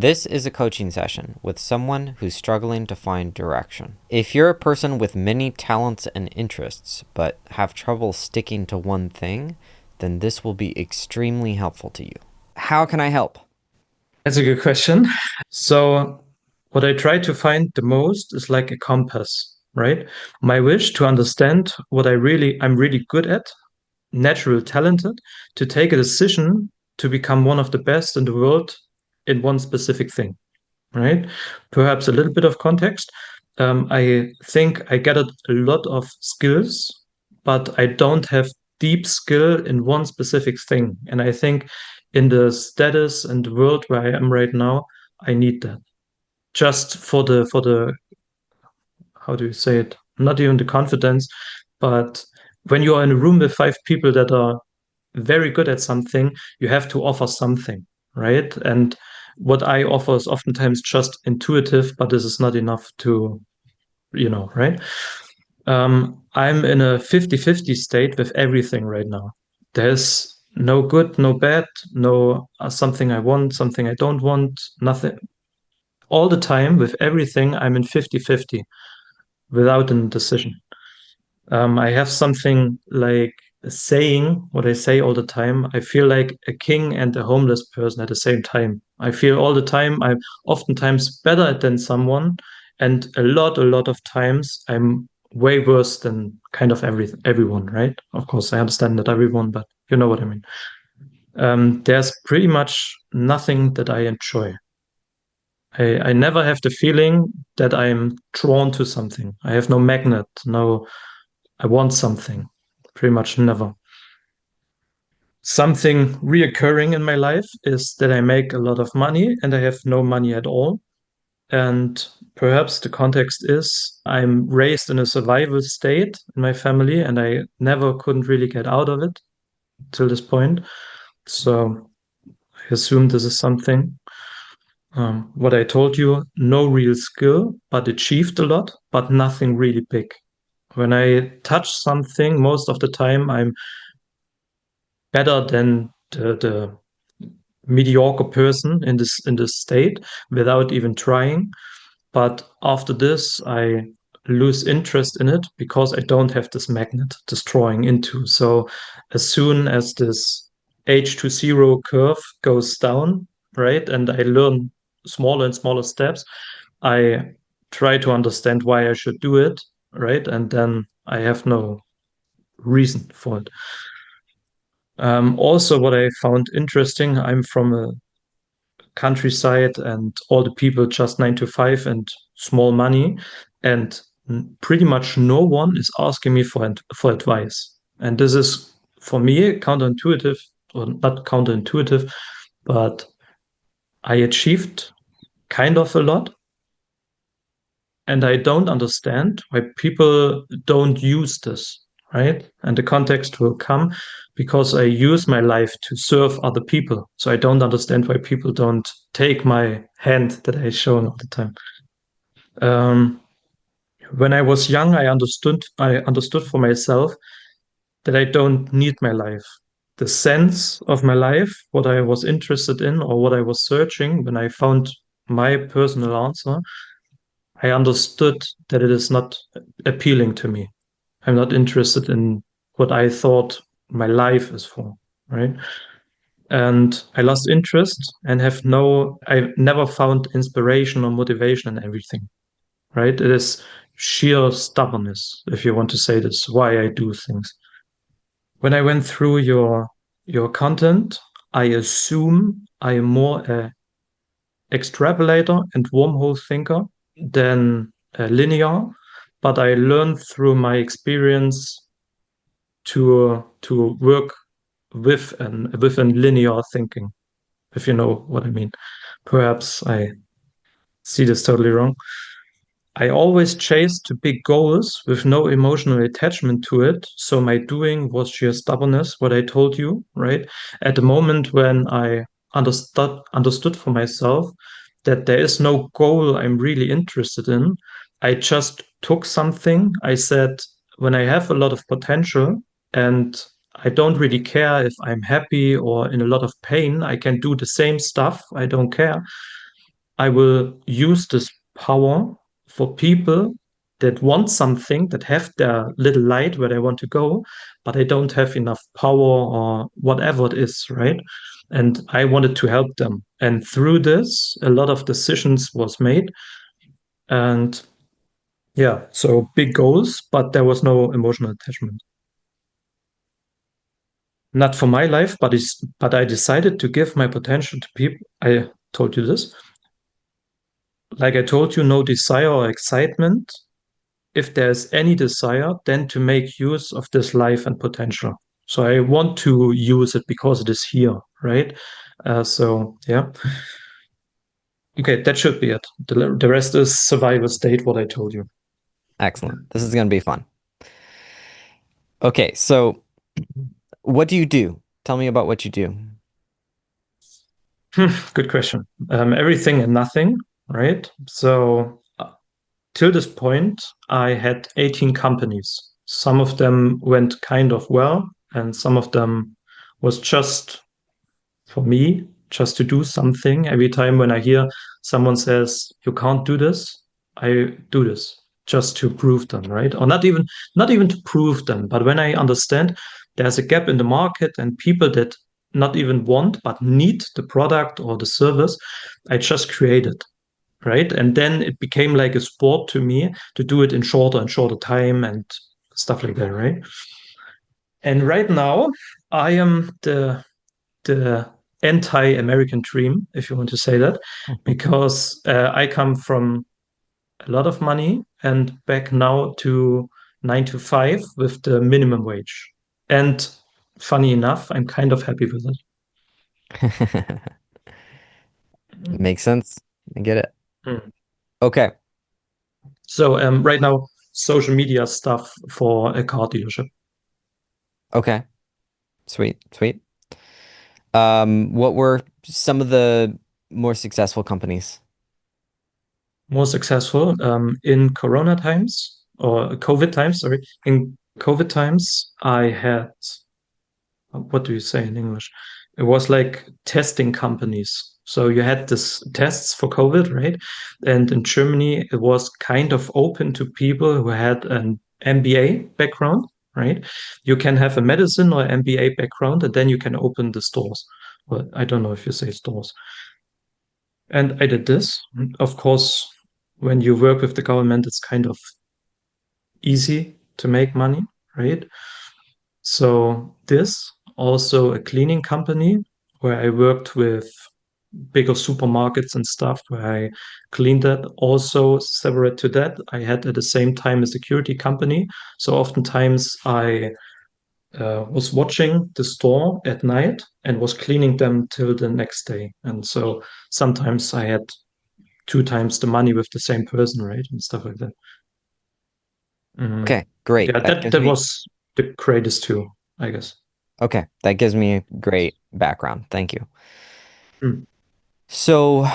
This is a coaching session with someone who's struggling to find direction. If you're a person with many talents and interests but have trouble sticking to one thing, then this will be extremely helpful to you. How can I help? That's a good question. So, what I try to find the most is like a compass, right? My wish to understand what I'm really good at, natural talented, to take a decision to become one of the best in the world in one specific thing, right? Perhaps a little bit of context. I think I gathered a lot of skills, but I don't have deep skill in one specific thing. And I think in the status and the world where I am right now, I need that just for the how do you say it? Not even the confidence, but when you are in a room with five people that are very good at something, you have to offer something, right? And what I offer is oftentimes just intuitive, but this is not enough to, right? I'm in a 50-50 state with everything right now. There's no good, no bad, no something I want, something I don't want, nothing. All the time with everything, I'm in 50-50 without a decision. I have something like a saying, what I say all the time. I feel like a king and a homeless person at the same time. I feel all the time I'm oftentimes better than someone, and a lot of times I'm way worse than kind of everyone, right? Of course, I understand that everyone, but you know what I mean. There's pretty much nothing that I enjoy. I never have the feeling that I'm drawn to something. I have no magnet, no I want something. Pretty much never. Something reoccurring in my life is that I make a lot of money and I have no money at all. And perhaps the context is I'm raised in a survival state in my family and I never couldn't really get out of it till this point. So I assume this is something. What I told you, no real skill, but achieved a lot, but nothing really big. When I touch something, most of the time I'm better than the mediocre person in this state without even trying. But after this, I lose interest in it because I don't have this magnet, this drawing into. So as soon as this H to 0 curve goes down, right, and I learn smaller and smaller steps, I try to understand why I should do it, right, and then I have no reason for it. Also, what I found interesting, I'm from a countryside and all the people just 9 to 5 and small money. And pretty much no one is asking me for advice. And this is for me counterintuitive, or not counterintuitive, but I achieved kind of a lot. And I don't understand why people don't use this, right? And the context will come because I use my life to serve other people. So I don't understand why people don't take my hand that I show all the time. Um, when I was young, I understood for myself that I don't need my life. The sense of my life, what I was interested in or what I was searching, when I found my personal answer, I understood that it is not appealing to me. I'm not interested in what I thought my life is for, right? And I lost interest and I never found inspiration or motivation in everything, right? It is sheer stubbornness, if you want to say this, why I do things. When I went through your content, I assume I am more a extrapolator and wormhole thinker than linear, but I learned through my experience to work with a linear thinking, if you know what I mean. Perhaps I see this totally wrong. I always chased big goals with no emotional attachment to it. So my doing was sheer stubbornness, what I told you, right? At the moment when I understood for myself that there is no goal I'm really interested in, I just took something. I said, when I have a lot of potential and I don't really care if I'm happy or in a lot of pain, I can do the same stuff. I don't care. I will use this power for people that want something, that have their little light where they want to go, but they don't have enough power or whatever it is, right? And I wanted to help them. And through this, a lot of decisions was made. And yeah, so big goals, but there was no emotional attachment. Not for my life, but I decided to give my potential to people. I told you this. Like I told you, no desire or excitement. If there's any desire, then to make use of this life and potential. So I want to use it because it is here, right? So yeah. Okay, that should be it. The rest is survival state, what I told you. Excellent. This is going to be fun. Okay, so what do you do? Tell me about what you do. Good question. Everything and nothing, right? So till this point, I had 18 companies. Some of them went kind of well, and some of them was just for me, just to do something. Every time when I hear someone says, you can't do this, I do this just to prove them, right? Or not even to prove them, but when I understand there's a gap in the market and people that not even want but need the product or the service, I just create it, right? And then it became like a sport to me to do it in shorter and shorter time and stuff like that, right? And right now, I am the anti-American dream, if you want to say that, because I come from a lot of money and back now to 9 to 5 with the minimum wage. And funny enough, I'm kind of happy with it. Makes sense. I get it. Mm. Okay. So right now, social media stuff for a car dealership. Okay. Sweet. Sweet. What were some of the more successful companies? More successful in Corona times or COVID times, sorry. In COVID times, I had what do you say in English? It was like testing companies. So you had this tests for COVID, right? And in Germany, it was kind of open to people who had an MBA background, right? You can have a medicine or MBA background, and then you can open the stores. Well, I don't know if you say stores. And I did this. Of course, when you work with the government, it's kind of easy to make money, right? So this also a cleaning company where I worked with bigger supermarkets and stuff where I cleaned that. Also separate to that, I had at the same time a security company. So oftentimes I was watching the store at night and was cleaning them till the next day. And so sometimes I had 2 times the money with the same person, right? And stuff like that. Okay, Yeah, great. That that gives that me was the greatest too, I guess. okay, that gives me a great background. Thank you. Mm. So,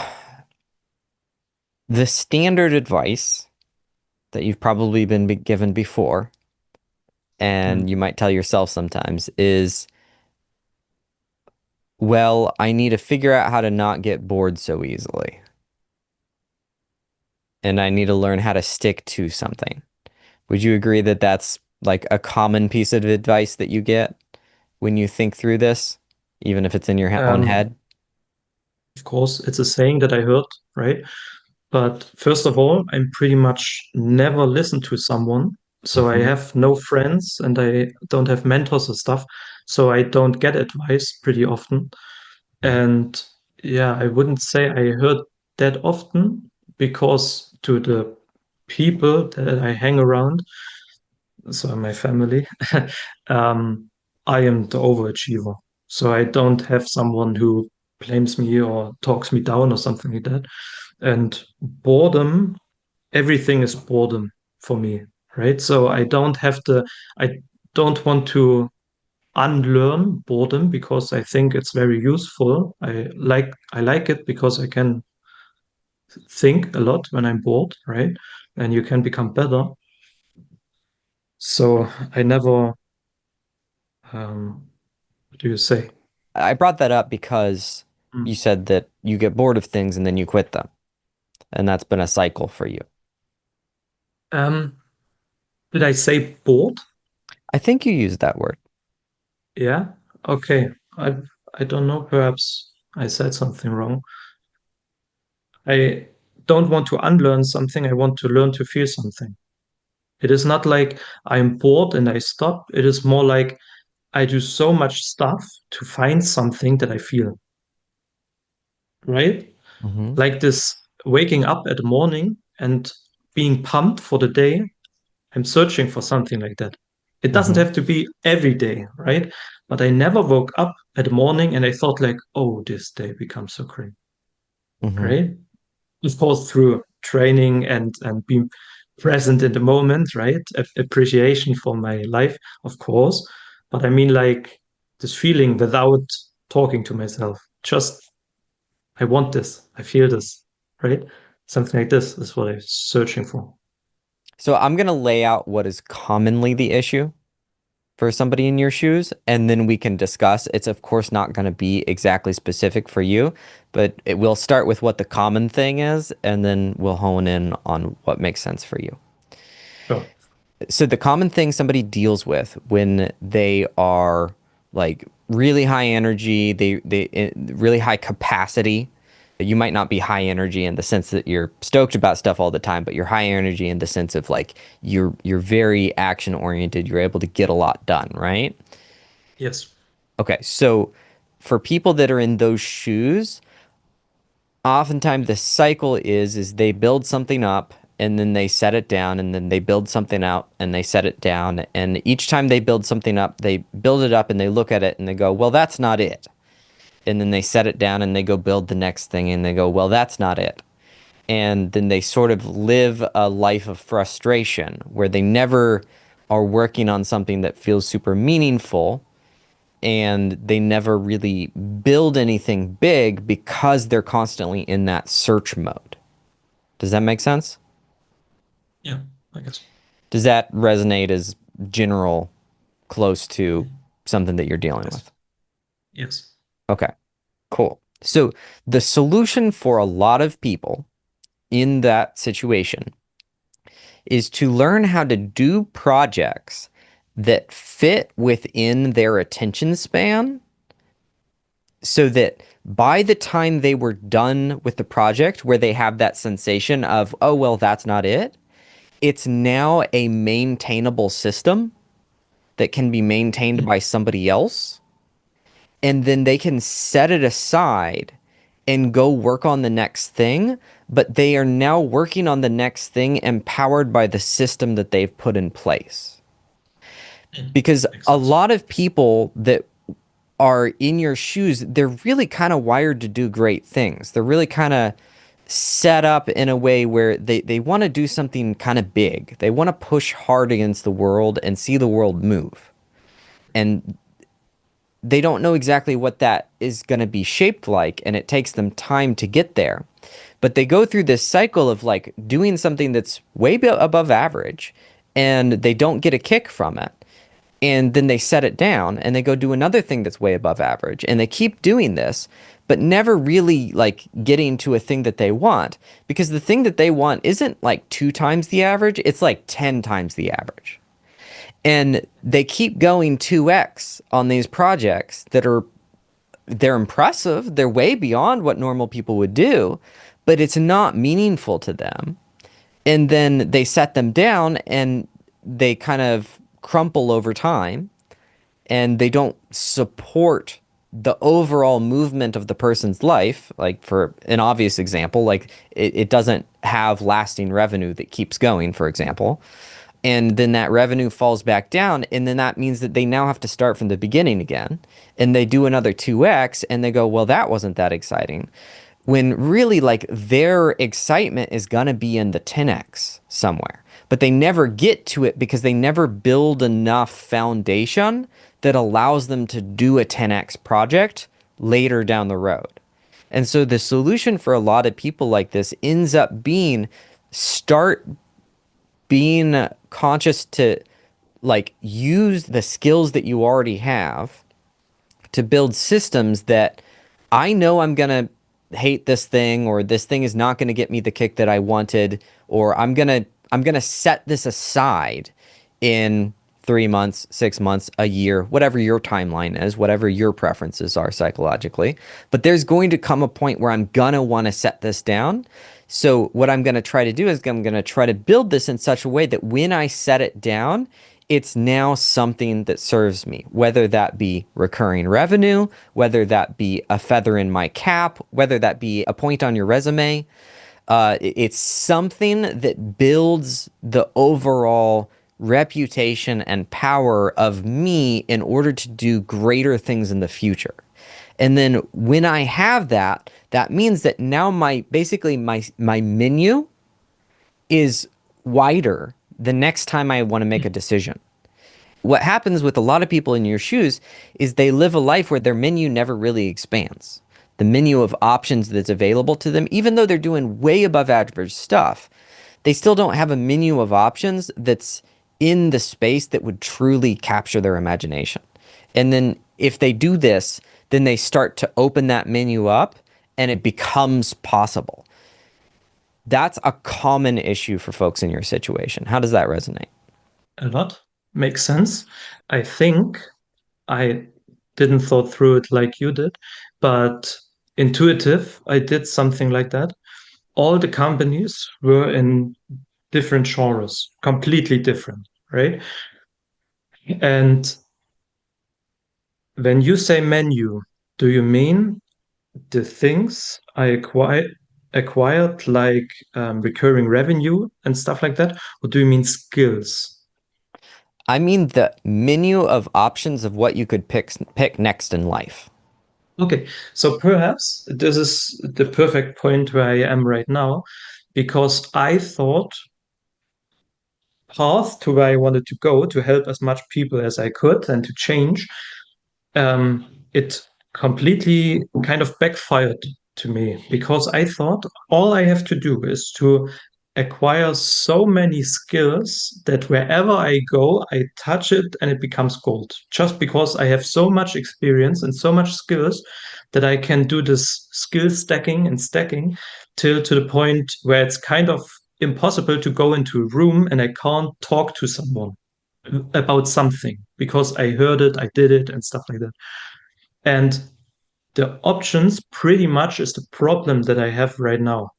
the standard advice that you've probably been given before, and Mm. you might tell yourself sometimes, is, well, I need to figure out how to not get bored so easily. And I need to learn how to stick to something. Would you agree that that's like a common piece of advice that you get when you think through this, even if it's in your own Um, head? of course, it's a saying that I heard, right? But first of all, I'm pretty much never listen to someone. So I Hmm. have no friends and I don't have mentors or stuff. So I don't get advice pretty often. And yeah, I wouldn't say I heard that often because to the people that I hang around, so my family, um, I am the overachiever. So I don't have someone who blames me or talks me down or something like that. And boredom, everything is boredom for me, right? So I don't want to unlearn boredom because I think it's very useful. I like it because I can think a lot when I'm bored, right? And you can become better. So I never, what do you say? I brought that up because Mm. you said that you get bored of things and then you quit them. and that's been a cycle for you. Um, did I say bored? I think you used that word. Yeah. Okay. I don't know. Perhaps I said something wrong. I don't want to unlearn something. I want to learn to feel something. It is not like I'm bored and I stop. It is more like I do so much stuff to find something that I feel, right? Hmm. Like this waking up at the morning and being pumped for the day. I'm searching for something like that. It doesn't Hmm. have to be every day, right? But I never woke up at the morning and I thought like, oh, this day becomes so great, Hmm. right? Of course, through training and being present in the moment, right? Appreciation for my life, of course. But I mean, like this feeling without talking to myself. Just, I want this. I feel this, right? Something like this is what I'm searching for. So I'm going to lay out what is commonly the issue for somebody in your shoes, and then we can discuss. It's of course not going to be exactly specific for you, but it will start with what the common thing is, and then we'll hone in on what makes sense for you. Sure. So the common thing somebody deals with when they are like really high energy, really high capacity. You might not be high energy in the sense that you're stoked about stuff all the time, but you're high energy in the sense of like you're very action oriented. You're able to get a lot done, right? Yes. Okay, so for people that are in those shoes, oftentimes the cycle is they build something up and then they set it down and then they build something out and they set it down, and each time they build something up they build it up and they look at it and they go, well, that's not it, and then they set it down and they go build the next thing and they go, well, that's not it, and then they sort of live a life of frustration where they never are working on something that feels super meaningful, and they never really build anything big because they're constantly in that search mode. Does that make sense? Yeah, I guess. Does that resonate as general, close to Mm. something that you're dealing Yes. with? Yes. Okay, cool. So the solution for a lot of people in that situation is to learn how to do projects that fit within their attention span so that by the time they were done with the project, where they have that sensation of, oh, well, that's not it, it's now a maintainable system that can be maintained Mm. by somebody else. And then they can set it aside and go work on the next thing. But they are now working on the next thing empowered by the system that they've put in place. Mm. Because Makes a sense. lot of people that are in your shoes, they're really kind of wired to do great things. They're really kind of set up in a way where they want to do something kind of big. They want to push hard against the world and see the world move. And they don't know exactly what that is going to be shaped like, and it takes them time to get there. But they go through this cycle of like doing something that's way above average, and they don't get a kick from it, and then they set it down and they go do another thing that's way above average, and they keep doing this but never really like getting to a thing that they want, because the thing that they want isn't like 2 times the average, it's like 10 times the average, and they keep going 2x on these projects that are, they're impressive, they're way beyond what normal people would do, but it's not meaningful to them, and then they set them down and they kind of crumple over time, and they don't support the overall movement of the person's life. Like, for an obvious example, like it doesn't have lasting revenue that keeps going, for example. And then that revenue falls back down, and then that means that they now have to start from the beginning again. And they do another 2x and they go, well, that wasn't that exciting. When really, like, their excitement is gonna be in the 10x somewhere. But they never get to it because they never build enough foundation that allows them to do a 10x project later down the road. And so the solution for a lot of people like this ends up being, start being conscious to like use the skills that you already have to build systems that I know I'm gonna hate this thing, or this thing is not going to get me the kick that I wanted, or I'm going to set this aside in 3 months, 6 months, a year, whatever your timeline is, whatever your preferences are psychologically. But there's going to come a point where I'm going to want to set this down. So what I'm going to try to do is I'm going to try to build this in such a way that when I set it down, it's now something that serves me, whether that be recurring revenue, whether that be a feather in my cap, whether that be a point on your resume. It's something that builds the overall reputation and power of me in order to do greater things in the future. And then when I have that, that means that now my basically my menu is wider the next time I want to make a decision. What happens with a lot of people in your shoes is they live a life where their menu never really expands. The menu of options that's available to them, even though they're doing way above average stuff, they still don't have a menu of options that's in the space that would truly capture their imagination. And then if they do this, then they start to open that menu up and it becomes possible. That's a common issue for folks in your situation. How does that resonate? A lot. Makes sense. I think I didn't thought through it like you did, but intuitive, I did something like that. All the companies were in different genres, completely different, right? And when you say menu, do you mean the things I acquired like recurring revenue and stuff like that, or do you mean skills? I mean the menu of options of what you could pick next in life. Okay, so perhaps this is the perfect point where I am right now, because I thought path to where I wanted to go to help as much people as I could and to change, it completely kind of backfired to me because I thought all I have to do is to acquire so many skills that wherever I go, I touch it and it becomes gold. Just because I have so much experience and so much skills that I can do this skill stacking and stacking till to the point where it's kind of impossible to go into a room and I can't talk to someone about something because I heard it, I did it, and stuff like that. And the options pretty much is the problem that I have right now.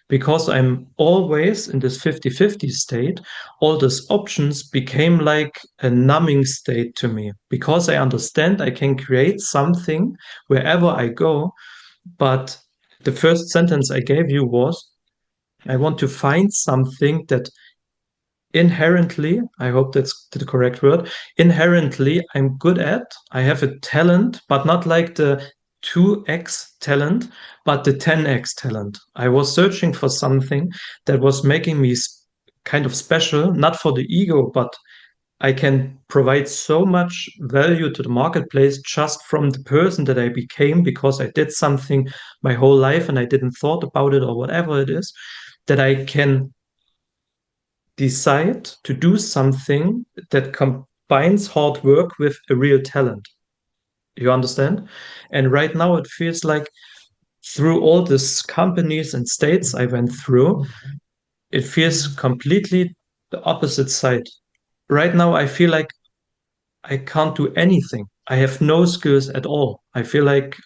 Because I'm always in this 50-50 state, all these options became like a numbing state to me. Because I understand I can create something wherever I go. But the first sentence I gave you was I want to find something that inherently, I hope that's the correct word, inherently I'm good at. I have a talent, but not like the 2x talent, but the 10x talent. I was searching for something that was making me kind of special, not for the ego, but I can provide so much value to the marketplace just from the person that I became because I did something my whole life and I didn't thought about it or whatever it is, that I can decide to do something that combines hard work with a real talent. You understand? And right now it feels like through all these companies and states I went through, it feels completely the opposite side. Right now I feel like I can't do anything. I have no skills at all. I feel like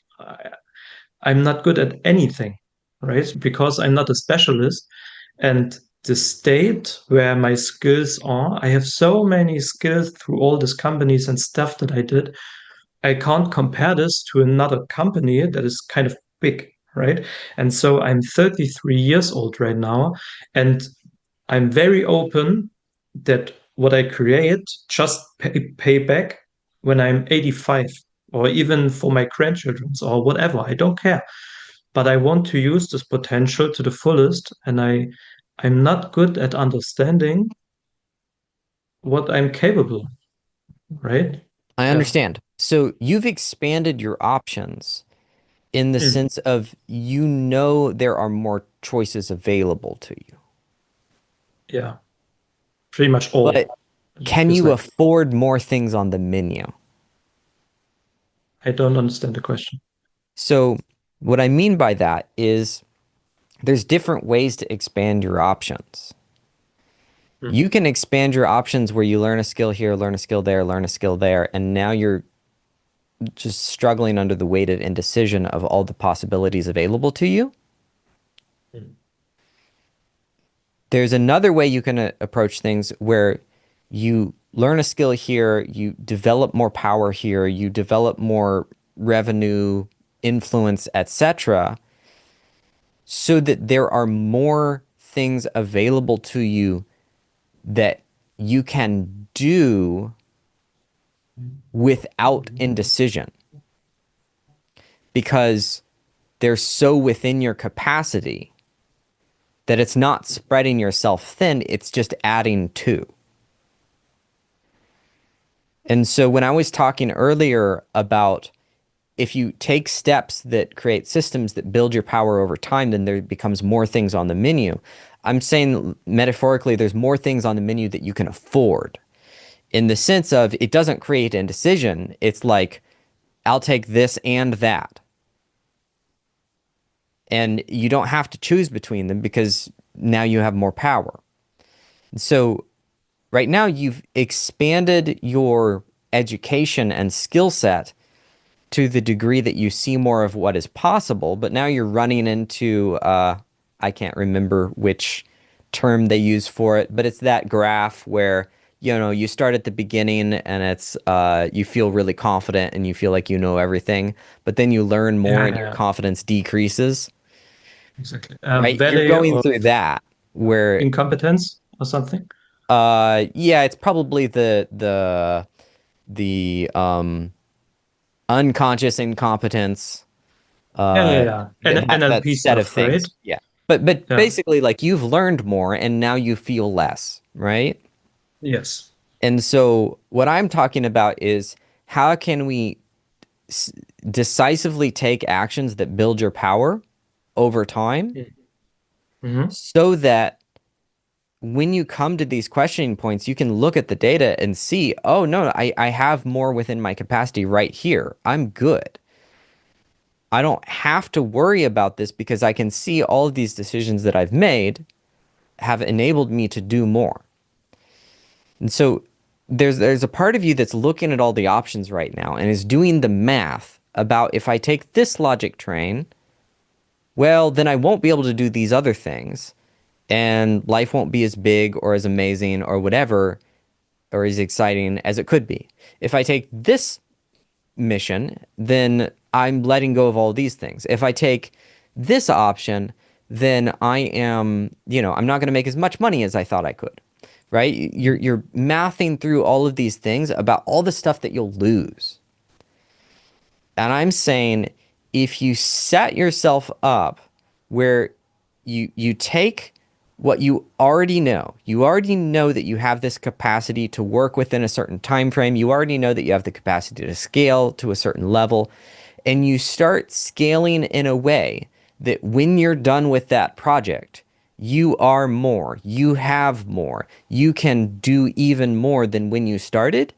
I'm not good at anything, right? Because I'm not a specialist. And the state where my skills are, I have so many skills through all these companies and stuff that I did. I can't compare this to another company that is kind of big, right? And so I'm 33 years old right now, and I'm very open that what I create just pay back when I'm 85 or even for my grandchildren or whatever. I don't care, but I want to use this potential to the fullest, and I'm not good at understanding what I'm capable, right? I Yeah. understand. So you've expanded your options in the Mm. sense of there are more choices available to you. Yeah. Pretty much all. But It can feels you like afford more things on the menu? I don't understand the question. So What I mean by that is there's different ways to expand your options. You Mhm. can expand your options where you learn a skill here, learn a skill there, learn a skill there, and now you're just struggling under the weight of indecision of all the possibilities available to you. Mhm. There's another way you can approach things where you learn a skill here, you develop more power here, you develop more revenue, influence, etc., so that there are more things available to you that you can do without indecision because they're so within your capacity that it's not spreading yourself thin, it's just adding to. And so when I was talking earlier about if you take steps that create systems that build your power over time, then there becomes more things on the menu. I'm saying metaphorically, there's more things on the menu that you can afford in the sense of it doesn't create indecision. It's like, I'll take this and that. And you don't have to choose between them because now you have more power. So right now you've expanded your education and skill set to the degree that you see more of what is possible, but now you're running into I can't remember which term they use for it, but it's that graph where you start at the beginning and it's you feel really confident and you feel like you know everything, but then you learn more Yeah, and your yeah, confidence decreases, exactly. right? You're Valley going of through that where incompetence or something. yeah, it's probably the unconscious incompetence, Yeah, yeah, uh yeah. that NLP set of stuff, right? things. Yeah. But Yeah. basically like you've learned more and now you feel less, right? Yes. And so what I'm talking about is how can we decisively take actions that build your power over time Mm-hmm. so that when you come to these questioning points, you can look at the data and see, oh no, I have more within my capacity right here. I'm good. I don't have to worry about this because I can see all of these decisions that I've made have enabled me to do more. And so there's a part of you that's looking at all the options right now and is doing the math about if I take this logic train, well, then I won't be able to do these other things and life won't be as big or as amazing or whatever or as exciting as it could be. If I take this mission, then I'm letting go of all these things. If I take this option, then I'm not going to make as much money as I thought I could. Right? You're mathing through all of these things about all the stuff that you'll lose. And I'm saying if you set yourself up where you take what you already know that you have this capacity to work within a certain time frame, you already know that you have the capacity to scale to a certain level, and you start scaling in a way that when you're done with that project, you are more, you have more, you can do even more than when you started,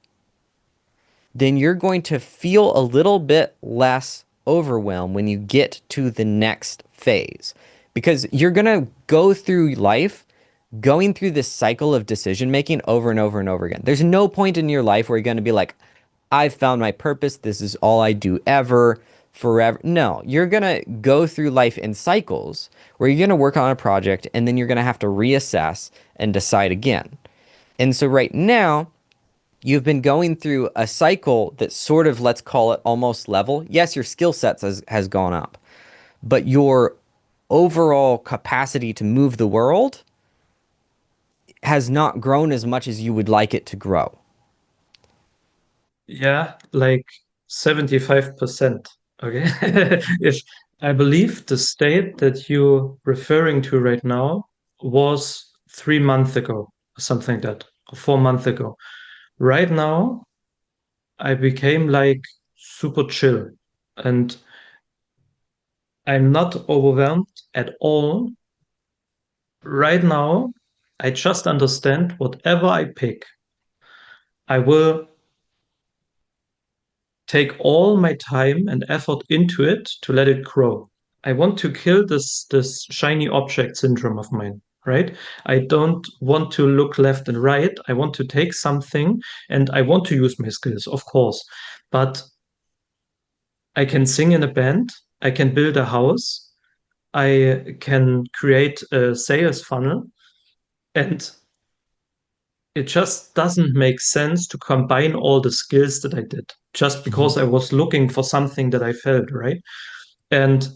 then you're going to feel a little bit less overwhelmed when you get to the next phase. Because you're going to go through life going through this cycle of decision making over and over and over again. There's no point in your life where you're going to be like, I've found my purpose. This is all I do ever, forever. No, you're going to go through life in cycles where you're going to work on a project and then you're going to have to reassess and decide again. And so right now, you've been going through a cycle that sort of, let's call it almost level. Yes, your skill sets has gone up, but your overall capacity to move the world has not grown as much as you would like it to grow. Yeah, like 75%. Okay. If I believe the state that you're referring to right now was 3 months ago, or something like that, or 4 months ago. Right now, I became like super chill and I'm not overwhelmed at all. Right now, I just understand whatever I pick, I will take all my time and effort into it to let it grow. I want to kill this shiny object syndrome of mine, right? I don't want to look left and right. I want to take something and I want to use my skills, of course. But I can sing in a band, I can build a house, I can create a sales funnel, and it just doesn't make sense to combine all the skills that I did just Hmm. because I was looking for something that I felt, right? And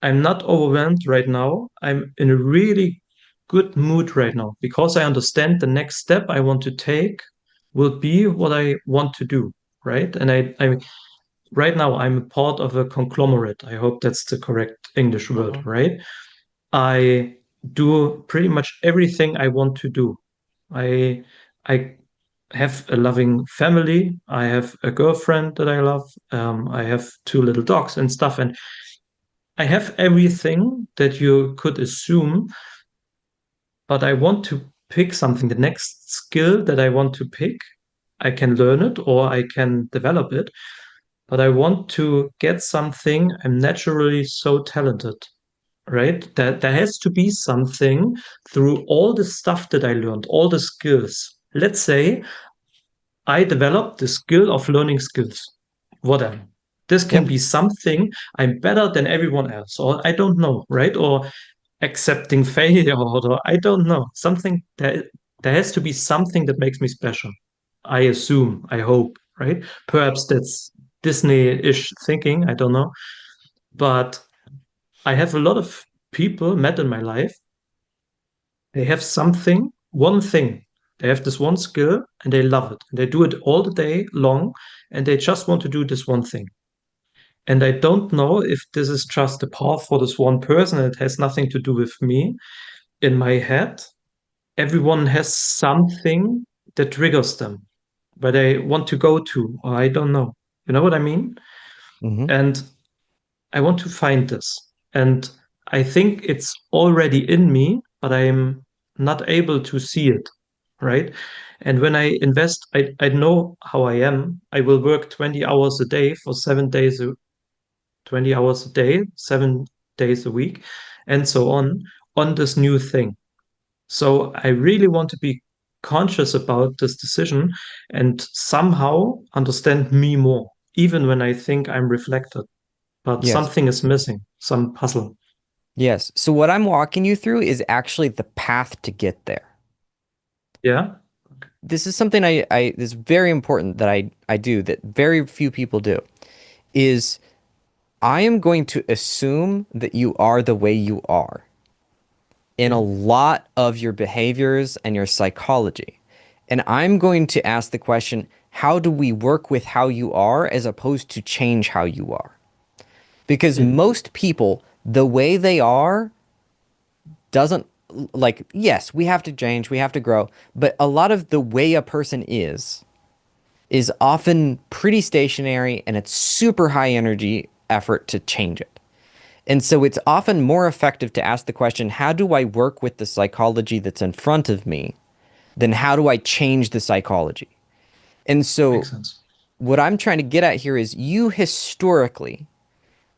I'm not overwhelmed right now. I'm in a really good mood right now because I understand the next step I want to take will be what I want to do, right? And I right now I'm a part of a conglomerate. I hope that's the correct English word, Uh-huh. right? I do pretty much everything I want to do. I have a loving family. I have a girlfriend that I love. I have two little dogs and stuff, and I have everything that you could assume. But I want to pick something. The next skill that I want to pick, I can learn it or I can develop it. But I want to get something I'm naturally so talented, right? There has to be something through all the stuff that I learned, all the skills. Let's say I developed the skill of learning skills. Whatever. This can Yep. be something I'm better than everyone else, or I don't know, right? Or accepting failure, or I don't know. Something that there has to be something that makes me special. I assume, I hope, right? Perhaps that's Disney-ish thinking, I don't know. But I have a lot of people met in my life. They have something, one thing. They have this one skill and they love it. And they do it all the day long and they just want to do this one thing. And I don't know if this is just a path for this one person. It has nothing to do with me. In my head, everyone has something that triggers them, where they want to go to, or I don't know. You know what I mean? Hmm. And I want to find this. And I think it's already in me, but I'm not able to see it, right? And when I invest, I know how I am. I will work 20 hours a day for 7 days, 20 hours a day, 7 days a week, and so on this new thing. So I really want to be conscious about this decision and somehow understand me more, even when I think I'm reflected but Yes. something is missing, some puzzle. Yes. So what I'm walking you through is actually the path to get there. Yeah. This is something I is very important that I do that very few people do is I am going to assume that you are the way you are in a Okay. lot of your behaviors and your psychology. And I'm going to ask the question, how do we work with how you are as opposed to change how you are? Because Mm. most people, the way they are doesn't like, yes, we have to change, we have to grow, but a lot of the way a person is often pretty stationary and it's super high energy effort to change it. And so it's often more effective to ask the question, how do I work with the psychology that's in front of me than how do I change the psychology? And so Makes sense. what I'm trying to get at here is you historically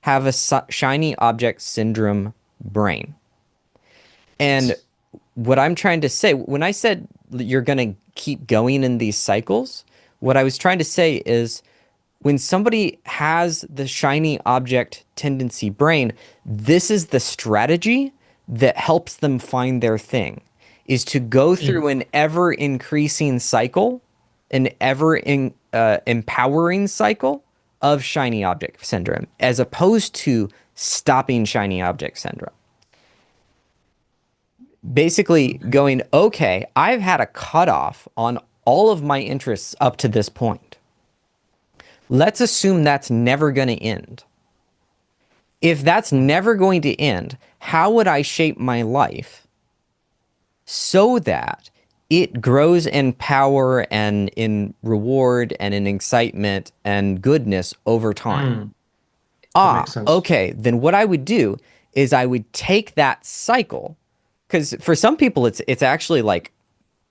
have a shiny object syndrome brain. And Yes. what I'm trying to say, when I said you're going to keep going in these cycles, what I was trying to say is when somebody has the shiny object tendency brain, this is the strategy that helps them find their thing, is to go Mm. through an ever increasing cycle, an empowering cycle of shiny object syndrome, as opposed to stopping shiny object syndrome. Basically Okay. going, okay, I've had a cutoff on all of my interests up to this point. Let's assume that's never going to end. If that's never going to end, how would I shape my life so that it grows in power and in reward and in excitement and goodness over time? Mm. That Ah, makes sense. okay. Then what I would do is I would take that cycle, because for some people it's actually like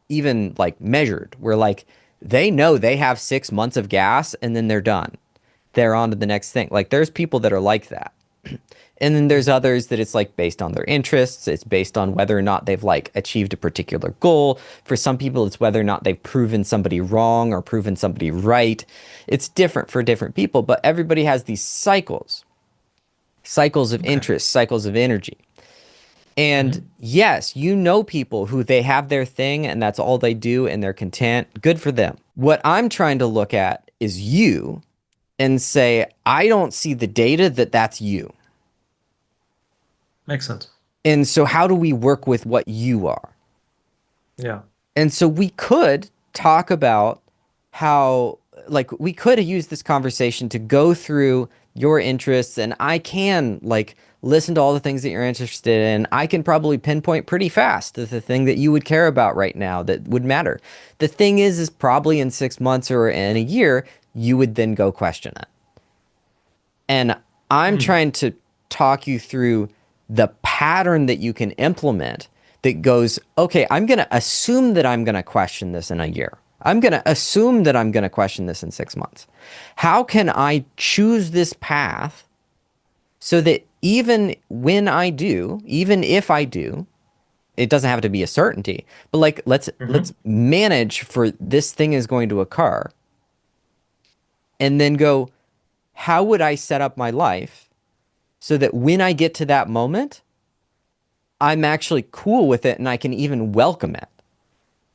even like measured, where like they know they have 6 months of gas and then they're done. They're on to the next thing. Like there's people that are like that. And then there's Mm. others that it's like based on their interests. It's based on whether or not they've like achieved a particular goal. For some people, it's whether or not they've proven somebody wrong or proven somebody right. It's different for different people, but everybody has these cycles, cycles of Okay. interest, cycles of energy. And Hmm. yes, you know people who they have their thing and that's all they do and they're content. Good for them. What I'm trying to look at is you and say, I don't see the data that that's you. Makes sense. And so, how do we work with what you are? Yeah. And so, we could talk about how, like, we could use this conversation to go through your interests, and I can, like, listen to all the things that you're interested in. I can probably pinpoint pretty fast the thing that you would care about right now that would matter. The thing is probably in 6 months or in a year, you would then go question it. And I'm Mm. trying to talk you through the pattern that you can implement that goes, okay, I'm going to assume that I'm going to question this in a year. I'm going to assume that I'm going to question this in 6 months. How can I choose this path so that even when I do, even if I do, it doesn't have to be a certainty, but like let's Hmm. manage for this thing is going to occur and then go, how would I set up my life so that when I get to that moment, I'm actually cool with it and I can even welcome it.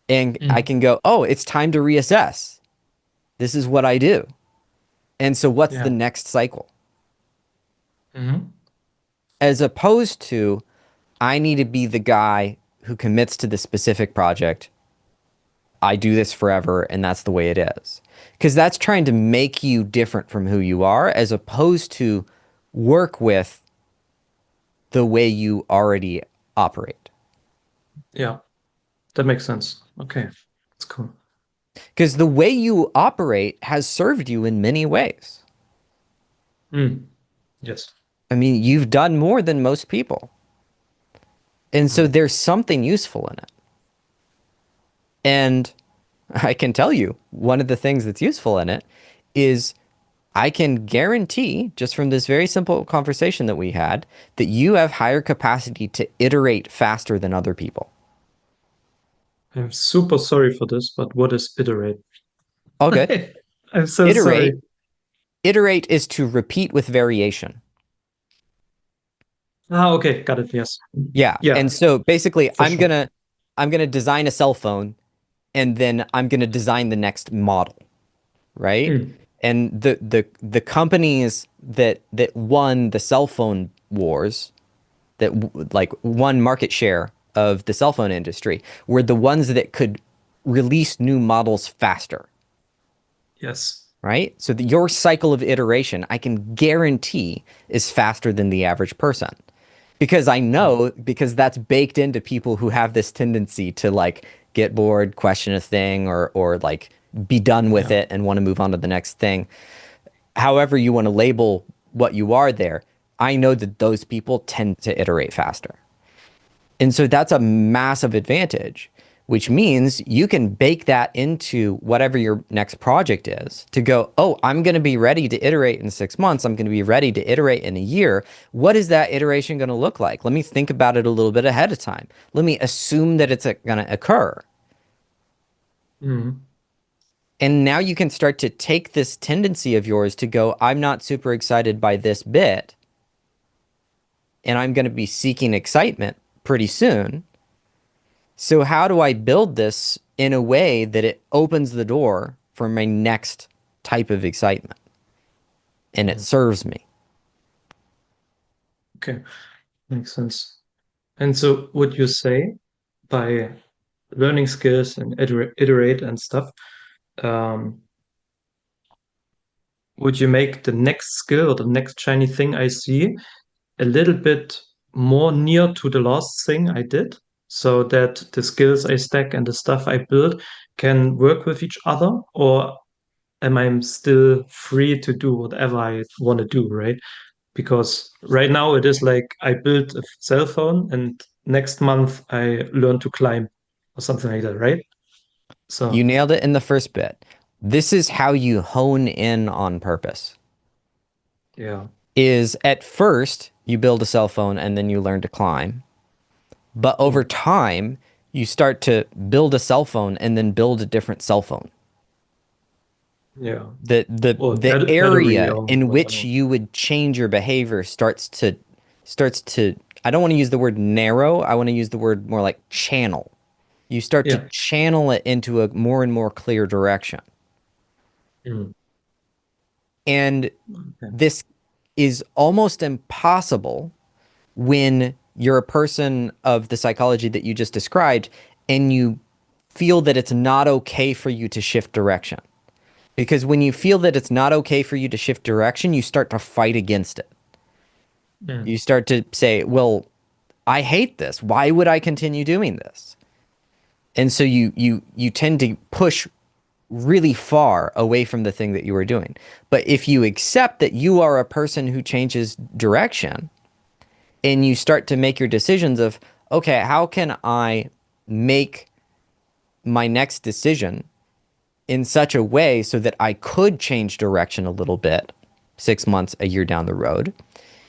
And I Mm. can go, oh, it's time to reassess. This is what I do. And so, what's the Yeah. next cycle? Hmm. As opposed to, I need to be the guy who commits to the specific project. I do this forever, and that's the way it is. Because that's trying to make you different from who you are, as opposed to work with the way you already operate. Yeah. That makes sense. Okay. That's cool. Because the way you operate has served you in many ways. Mm. Yes. I mean, you've done more than most people. And so Mm. there's something useful in it. And I can tell you, one of the things that's useful in it is I can guarantee, just from this very simple conversation that we had, that you have higher capacity to iterate faster than other people. I'm super sorry for this, but what is iterate? All good. I'm so sorry. Iterate. Iterate is to repeat with variation. Ah, okay. Got it. Yes. Yeah. Yeah, And so basically for sure. I'm gonna design a cell phone and then I'm gonna design the next model, right? Mm. And the companies that won the cell phone wars, like won market share of the cell phone industry, were the ones that could release new models faster, Yes. right? So your cycle of iteration, I can guarantee, is faster than the average person. Because I Mm. know, because that's baked into people who have this tendency to like get bored, question a thing, or like be done with Yeah. it and want to move on to the next thing. However you want to label what you are there, I know that those people tend to iterate faster. And so that's a massive advantage, which means you can bake that into whatever your next project is to go, oh, I'm going to be ready to iterate in 6 months. I'm going to be ready to iterate in a year. What is that iteration going to look like? Let me think about it a little bit ahead of time. Let me assume that it's going to occur. Mm. And now you can start to take this tendency of yours to go, I'm not super excited by this bit, and I'm going to be seeking excitement pretty soon. So how do I build this in a way that it opens the door for my next type of excitement and it Mm. serves me? Okay. Makes sense. And so would you say by learning skills and iterate and stuff, um, would you make the next skill or the next shiny thing I see a little bit more near to the last thing I did so that the skills I stack and the stuff I build can work with each other? Or am I still free to do whatever I want to do, right? Because right now it is like I built a cell phone and next month I learn to climb or something like that, right? You So, nailed it in the first bit. This is how you hone in on purpose. yeah. is at first you build a cell phone and then you learn to climb. But over Mm. time, you start to build a cell phone and then build a different cell phone. Yeah. Or The battery area or in which whatever. you would change your behavior starts to I don't want to use the word narrow, I want to use the word more like channel. You start to Yeah. channel it into a more and more clear direction. Mm. And Okay. this is almost impossible when you're a person of the psychology that you just described and you feel that it's not okay for you to shift direction. Because when you feel that it's not okay for you to shift direction, you start to fight against it. Mm. You start to say, well, I hate this. Why would I continue doing this? And so you tend to push really far away from the thing that you are doing. But if you accept that you are a person who changes direction and you start to make your decisions of, okay, how can I make my next decision in such a way so that I could change direction a little bit 6 months, a year down the road.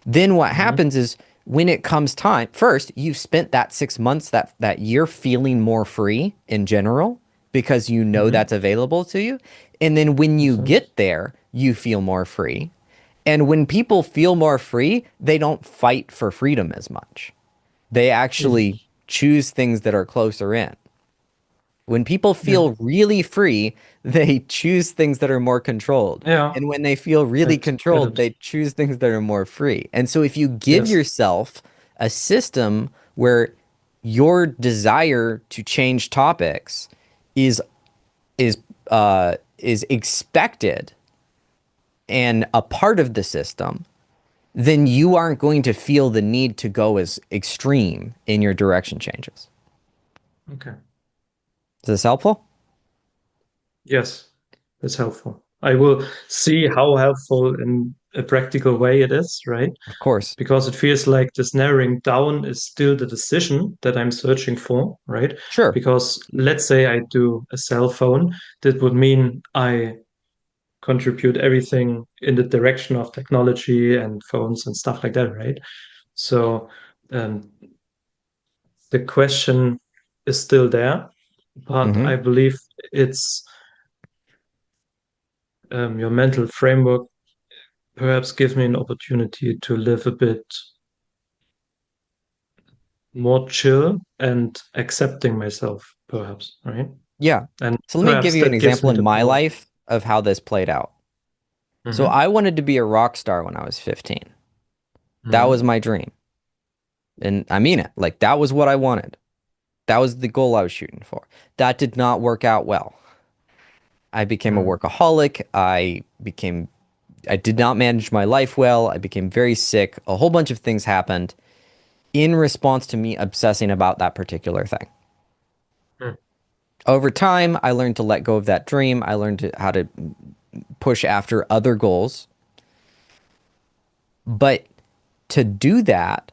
Then what Mhm. happens is when it comes time, first, you've spent that 6 months, that year feeling more free in general because you know Mhm. that's available to you. And then when Makes you sense. get there, you feel more free. And when people feel more free, they don't fight for freedom as much. They Mm. actually choose things that are closer in. When people Yeah. feel really free, they choose things that are more controlled. Yeah. And when they feel really Get controlled, it. they choose things that are more free. And so if you give Yes. yourself a system where your desire to change topics is is expected and a part of the system, then you aren't going to feel the need to go as extreme in your direction changes. Okay. Is this helpful? Yes. That's helpful. I will see how helpful in a practical way it is, right? Of course. Because it feels like this narrowing down is still the decision that I'm searching for, right? Sure. Because let's say I do a cell phone, that would mean I contribute everything in the direction of technology and phones and stuff like that, right? So um, the question is still there, but Hmm. I believe it's your mental framework perhaps gives me an opportunity to live a bit more chill and accepting myself, perhaps, right? Yeah. And So let me give perhaps you an that gives example me in the my power. life of how this played out. So Hmm. I wanted to be a rock star when I was 15. That was Hmm. my dream. And I mean it. Like that was what I wanted. That was the goal I was shooting for. That did not work out well. I became a Hmm. workaholic. I did not manage my life well. I became very sick. A whole bunch of things happened in response to me obsessing about that particular thing. Hmm. Over time, I learned to let go of that dream. I learned how to push after other goals. But to do that,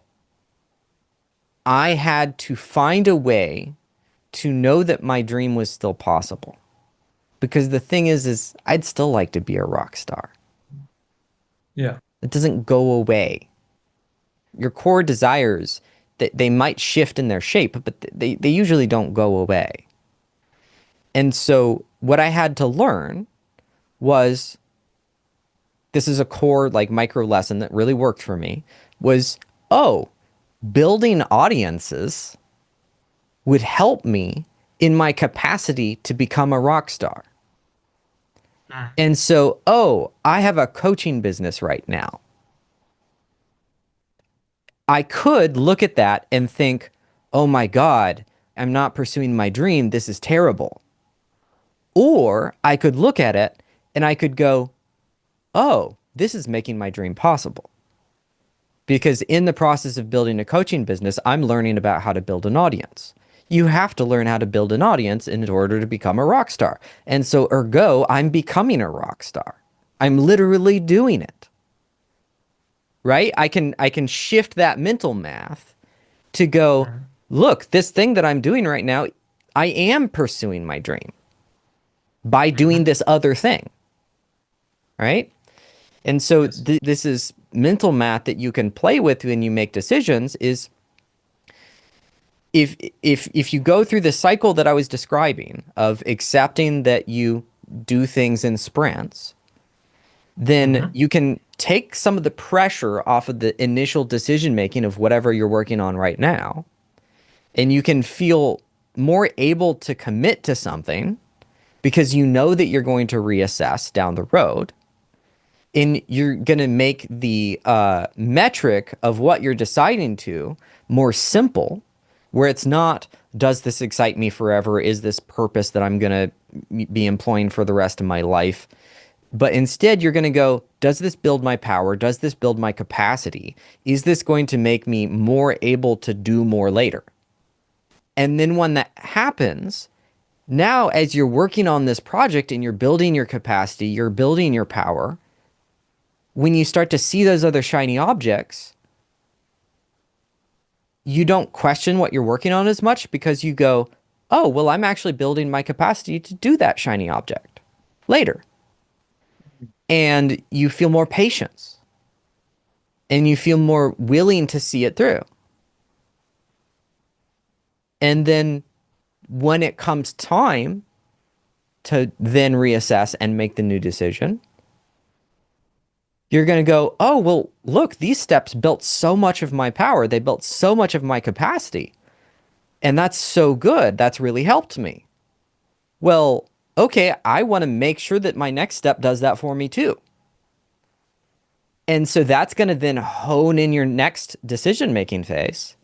I had to find a way to know that my dream was still possible. Because the thing is I'd still like to be a rock star. Yeah. It doesn't go away. Your core desires, they might shift in their shape, but they usually don't go away. And so what I had to learn was this is a core like micro lesson that really worked for me was, oh, building audiences would help me in my capacity to become a rock star. Hmm. And so, oh, I have a coaching business right now. I could look at that and think, oh my God, I'm not pursuing my dream. This is terrible. Or I could look at it and I could go, oh, this is making my dream possible. Because in the process of building a coaching business, I'm learning about how to build an audience. You have to learn how to build an audience in order to become a rock star. And so, ergo, I'm becoming a rock star. I'm literally doing it, right? I can shift that mental math to go, Hmm. look, this thing that I'm doing right now, I am pursuing my dream by doing Hmm. this other thing, right? And so Yes. this is mental math that you can play with when you make decisions is if you go through the cycle that I was describing of accepting that you do things in sprints, then Mm-hmm. you can take some of the pressure off of the initial decision making of whatever you're working on right now, and you can feel more able to commit to something because you know that you're going to reassess down the road, and you're going to make the metric of what you're deciding to more simple, where it's not, does this excite me forever? Is this purpose that I'm going to be employing for the rest of my life? But instead, you're going to go, does this build my power? Does this build my capacity? Is this going to make me more able to do more later? And then when that happens, now as you're working on this project and you're building your capacity, you're building your power, when you start to see those other shiny objects, you don't question what you're working on as much because you go, oh, well, I'm actually building my capacity to do that shiny object later. And you feel more patience and you feel more willing to see it through. And then when it comes time to then reassess and make the new decision, you're going to go, oh, well, look, these steps built so much of my power. They built so much of my capacity. And that's so good. That's really helped me. Well, okay, I want to make sure that my next step does that for me too. And so that's going to then hone in your next decision making phase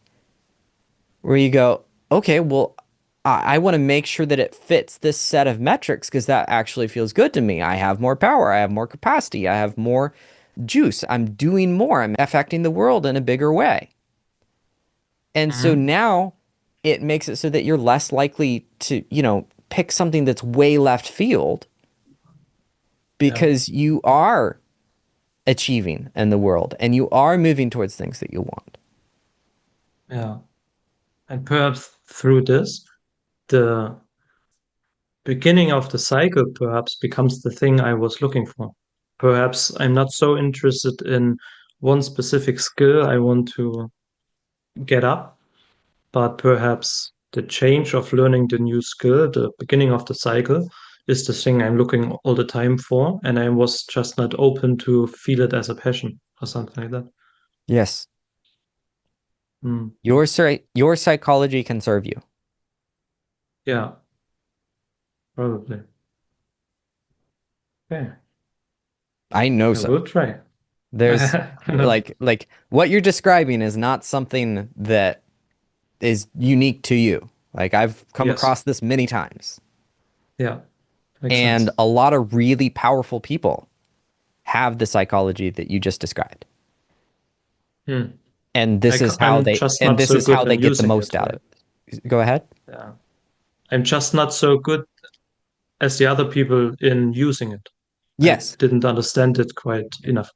where you go, okay, well, I want to make sure that it fits this set of metrics because that actually feels good to me. I have more power. I have more capacity. I have more juice. I'm doing more. I'm affecting the world in a bigger way. And so Mm-hmm. now it makes it so that you're less likely to, pick something that's way left field Yeah. because you are achieving in the world and you are moving towards things that you want. Yeah. And perhaps through this, the beginning of the cycle perhaps becomes the thing I was looking for. Perhaps I'm not so interested in one specific skill I want to get up, but perhaps the change of learning the new skill, the beginning of the cycle, is the thing I'm looking all the time for. And I was just not open to feel it as a passion or something like that. Yes. Hmm. Your psychology can serve you. Yeah, probably. Okay, I know I so. will try. There's like what you're describing is not something that is unique to you. Like I've come Yes. across this many times. Yeah, makes And sense. a lot of really powerful people have the psychology that you just described. Hmm. And this is how I'm they just and not this so is how good they in get the using it, most out right? of it. Go ahead. Yeah. I'm just not so good as the other people in using it. I Yes. didn't understand it quite enough.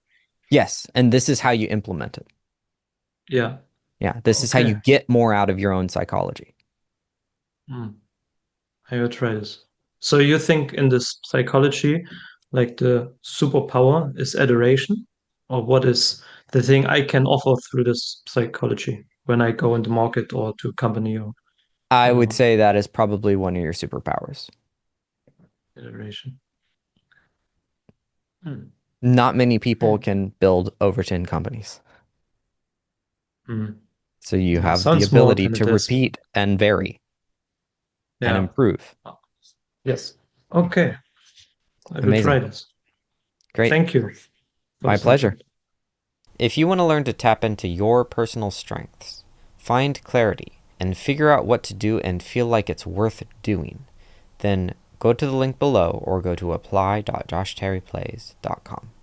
Yes. And this is how you implement it. Yeah. Yeah. This is how you Okay. get more out of your own psychology. Hmm. I will try this. So you think in this psychology, like the superpower is adoration, or what is the thing I can offer through this psychology when I go in the market or to a company or I would whatever? say that is probably one of your superpowers. Adoration. Hmm. Not many people Okay. can build over 10 companies. Hmm. So you Yeah, have the sounds more ability than to it is. repeat and vary and Yeah. improve. Yes. Okay. I will try Amazing. this. Great. Thank you for My this pleasure. input. If you want to learn to tap into your personal strengths, find clarity, and figure out what to do and feel like it's worth doing, then go to the link below or go to apply.joshterryplays.com.